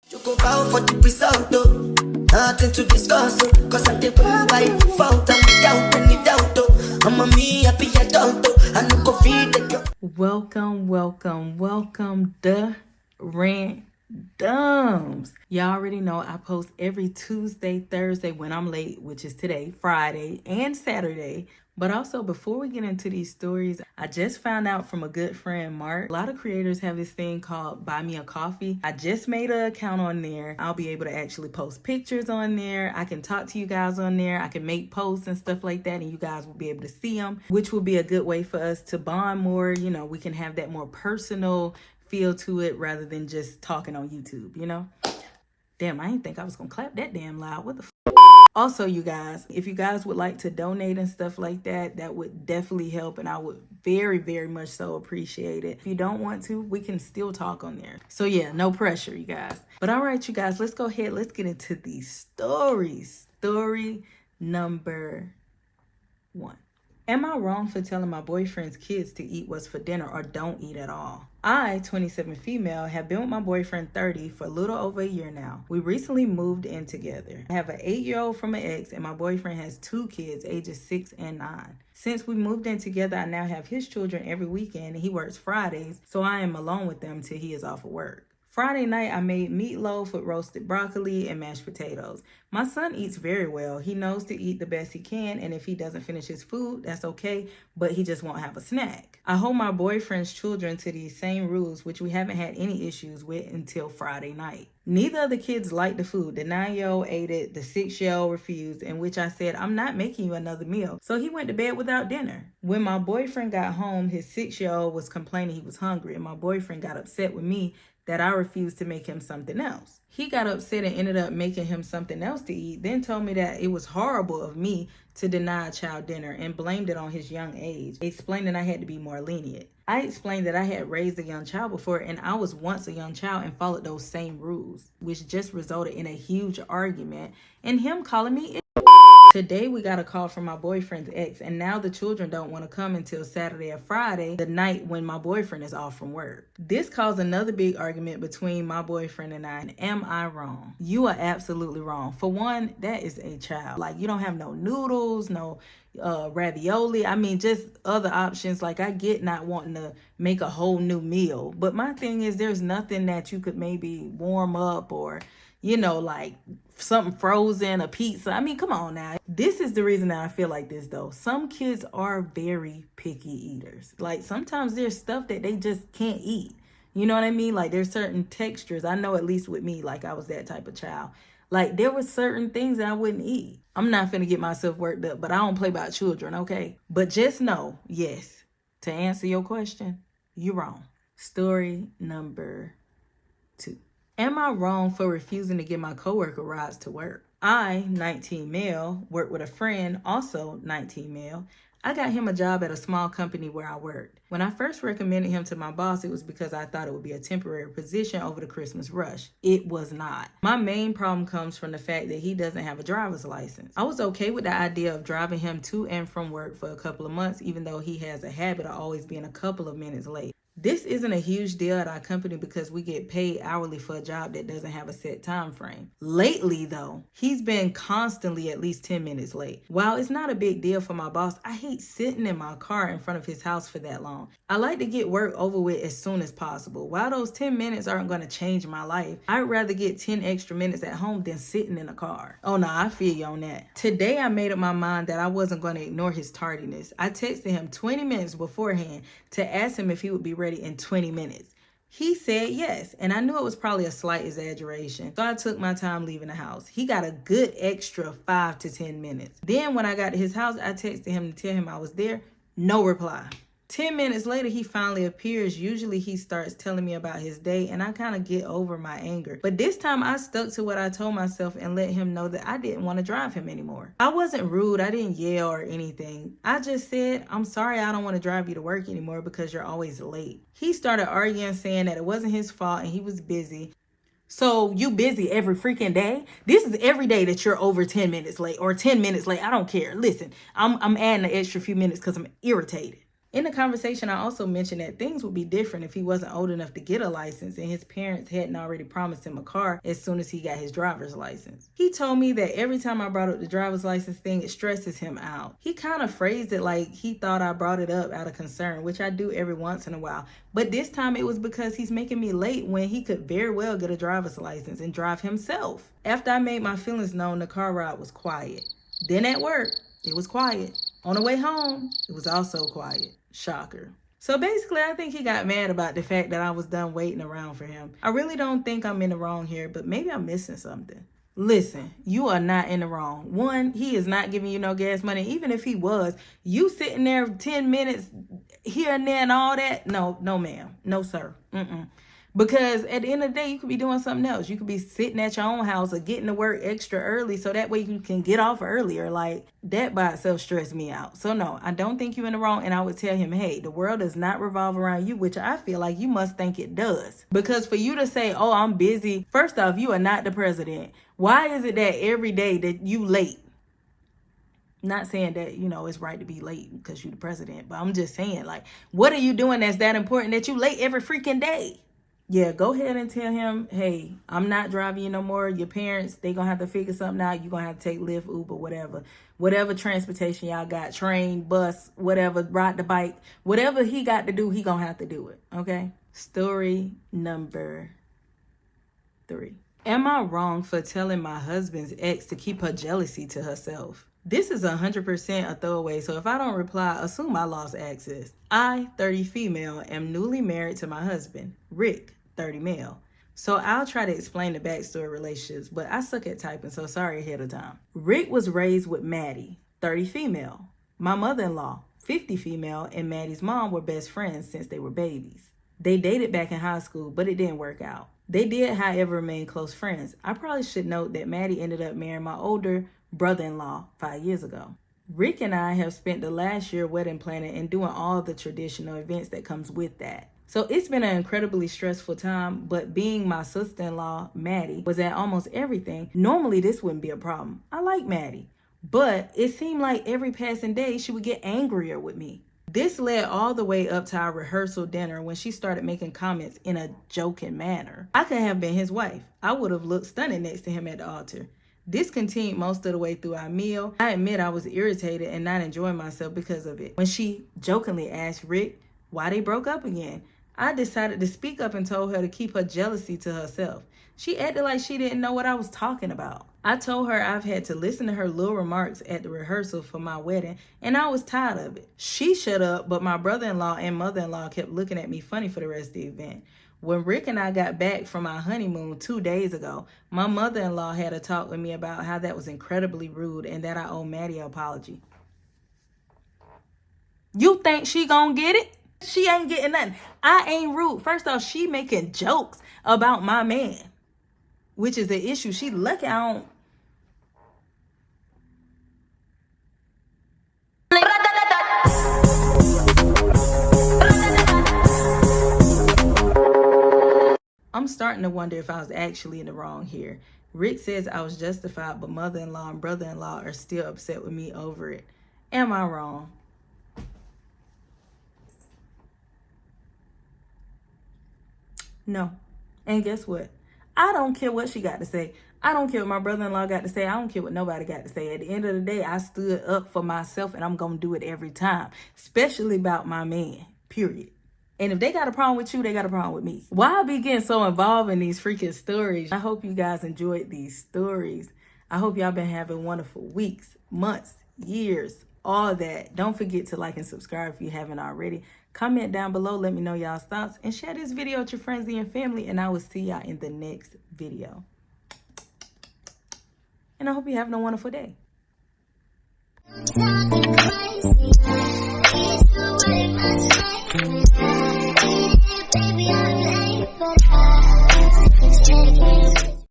You go bow for the result, though. Nothing to discuss, oh. Cause I did by default and without any doubt, though. I'm a me happy adult, though. I no go feed the girl. Welcome, the randoms. Y'all already know I post every Tuesday, Thursday when I'm late, which is today, Friday, and Saturday. But also, before we get into these stories, I just found out from a good friend, Mark. A lot of creators have this thing called Buy Me a Coffee. I just made an account on there. I'll be able to actually post pictures on there. I can talk to you guys on there. I can make posts and stuff like that, and you guys will be able to see them, which will be a good way for us to bond more. You know, we can have that more personal feel to it rather than just talking on YouTube, you know? Damn, I didn't think I was gonna clap that damn loud. What the f? Also, you guys, if you guys would like to donate and stuff like that, that would definitely help, and I would very, very much so appreciate it. If you don't want to, we can still talk on there. So yeah, no pressure, you guys. But all right, you guys, let's go ahead. Let's get into these stories. Story number 1. Am I wrong for telling my boyfriend's kids to eat what's for dinner or don't eat at all? I, 27 female, have been with my boyfriend 30 for a little over a year now. We recently moved in together. I have an 8-year-old from an ex, and my boyfriend has 2 kids, ages 6 and 9. Since we moved in together, I now have his children every weekend, and he works Fridays, so I am alone with them till he is off of work. Friday night, I made meatloaf with roasted broccoli and mashed potatoes. My son eats very well. He knows to eat the best he can, and if he doesn't finish his food, that's okay, but he just won't have a snack. I hold my boyfriend's children to these same rules, which we haven't had any issues with until Friday night. Neither of the kids liked the food. The 9-year-old ate it, the 6-year-old refused, in which I said, I'm not making you another meal. So he went to bed without dinner. When my boyfriend got home, his 6-year-old was complaining he was hungry, and my boyfriend got upset with me that I refused to make him something else. He got upset and ended up making him something else to eat, then told me that it was horrible of me to deny a child dinner and blamed it on his young age, explaining I had to be more lenient. I explained that I had raised a young child before and I was once a young child and followed those same rules, which just resulted in a huge argument and him calling me. Today we got a call from my boyfriend's ex, and now the children don't want to come until Saturday or Friday, the night when my boyfriend is off from work. This caused another big argument between my boyfriend and I. And am I wrong? You are absolutely wrong. For one, that is a child. Like, you don't have no noodles, no ravioli. I mean, just other options. Like, I get not wanting to make a whole new meal, but my thing is there's nothing that you could maybe warm up or, you know, like something frozen, a pizza. I mean, come on now. This is the reason that I feel like this, though. Some kids are very picky eaters. Like, sometimes there's stuff that they just can't eat. You know what I mean? Like, there's certain textures. I know, at least with me, like, I was that type of child. Like, there were certain things that I wouldn't eat. I'm not finna get myself worked up, but I don't play about children, okay? But just know, yes, to answer your question, you're wrong. Story number 2. Am I wrong for refusing to give my coworker rides to work? I, 19 male, work with a friend, also 19 male. I got him a job at a small company where I worked. When I first recommended him to my boss, it was because I thought it would be a temporary position over the Christmas rush. It was not. My main problem comes from the fact that he doesn't have a driver's license. I was okay with the idea of driving him to and from work for a couple of months, even though he has a habit of always being a couple of minutes late. This isn't a huge deal at our company because we get paid hourly for a job that doesn't have a set time frame. Lately, though, he's been constantly at least 10 minutes late. While it's not a big deal for my boss, I hate sitting in my car in front of his house for that long. I like to get work over with as soon as possible. While those 10 minutes aren't going to change my life, I'd rather get 10 extra minutes at home than sitting in a car. Oh no, I feel you on that. Today, I made up my mind that I wasn't going to ignore his tardiness. I texted him 20 minutes beforehand to ask him if he would be ready in 20 minutes. He said yes, and I knew it was probably a slight exaggeration, so I took my time leaving the house. He got a good extra 5 to 10 minutes. Then when I got to his house, I texted him to tell him I was there. No reply. 10 minutes later, he finally appears. Usually he starts telling me about his day and I kind of get over my anger. But this time I stuck to what I told myself and let him know that I didn't want to drive him anymore. I wasn't rude. I didn't yell or anything. I just said, I'm sorry, I don't want to drive you to work anymore because you're always late. He started arguing, saying that it wasn't his fault and he was busy. So you busy every freaking day? This is every day that you're over 10 minutes late or 10 minutes late. I don't care. Listen, I'm adding an extra few minutes because I'm irritated. In the conversation, I also mentioned that things would be different if he wasn't old enough to get a license and his parents hadn't already promised him a car as soon as he got his driver's license. He told me that every time I brought up the driver's license thing, it stresses him out. He kind of phrased it like he thought I brought it up out of concern, which I do every once in a while. But this time it was because he's making me late when he could very well get a driver's license and drive himself. After I made my feelings known, the car ride was quiet. Then at work, it was quiet. On the way home, it was also quiet. Shocker. So basically, I think he got mad about the fact that I was done waiting around for him. I really don't think I'm in the wrong here, but maybe I'm missing something. Listen, you are not in the wrong. One, he is not giving you no gas money. Even if he was, you sitting there 10 minutes here and there and all that. No, ma'am. No, sir. Because at the end of the day, you could be doing something else. You could be sitting at your own house or getting to work extra early so that way you can get off earlier. Like, that by itself stressed me out. So no, I don't think you're in the wrong. And I would tell him, hey, the world does not revolve around you, which I feel like you must think it does. Because for you to say, oh, I'm busy. First off, you are not the president. Why is it that every day that you late? Not saying that, it's right to be late because you're the president. But I'm just saying, like, what are you doing that's that important that you late every freaking day? Yeah, go ahead and tell him, hey, I'm not driving you no more. Your parents, they going to have to figure something out. You're going to have to take Lyft, Uber, whatever. Whatever transportation y'all got, train, bus, whatever, ride the bike. Whatever he got to do, he going to have to do it, okay? Story number 3. Am I wrong for telling my husband's ex to keep her jealousy to herself? This is 100% a throwaway, so if I don't reply, assume I lost access. I, 30 female, am newly married to my husband, Rick, 30 male. So I'll try to explain the backstory relationships, but I suck at typing, so sorry ahead of time. Rick was raised with Maddie, 30 female. My mother-in-law, 50 female, and Maddie's mom were best friends since they were babies. They dated back in high school, but it didn't work out. They did, however, remain close friends. I probably should note that Maddie ended up marrying my older brother-in-law 5 years ago. Rick and I have spent the last year wedding planning and doing all the traditional events that comes with that. So it's been an incredibly stressful time, but being my sister-in-law, Maddie, was at almost everything. Normally this wouldn't be a problem. I like Maddie, but it seemed like every passing day she would get angrier with me. This led all the way up to our rehearsal dinner when she started making comments in a joking manner. I could have been his wife. I would have looked stunning next to him at the altar. This continued most of the way through our meal. I admit I was irritated and not enjoying myself because of it. When she jokingly asked Rick why they broke up again, I decided to speak up and told her to keep her jealousy to herself. She acted like she didn't know what I was talking about. I told her I've had to listen to her little remarks at the rehearsal for my wedding, and I was tired of it. She shut up, but my brother-in-law and mother-in-law kept looking at me funny for the rest of the event. When Rick and I got back from our honeymoon 2 days ago, my mother-in-law had a talk with me about how that was incredibly rude and that I owe Maddie an apology. You think she gonna get it? She ain't getting nothing. I ain't rude. First off, she making jokes about my man, which is the issue. She lucky I don't. I'm starting to wonder if I was actually in the wrong here. Rick says I was justified, but mother-in-law and brother-in-law are still upset with me over it. Am I wrong? No. And guess what? I don't care what she got to say. I don't care what my brother-in-law got to say. I don't care what nobody got to say. At the end of the day, I stood up for myself, and I'm going to do it every time, especially about my man, period. And if they got a problem with you, they got a problem with me. Why I be getting so involved in these freaking stories? I hope you guys enjoyed these stories. I hope y'all been having wonderful weeks, months, years, all that. Don't forget to like and subscribe if you haven't already. Comment down below, let me know y'all's thoughts, and share this video with your friends and your family, and I will see y'all in the next video. And I hope you're having a wonderful day.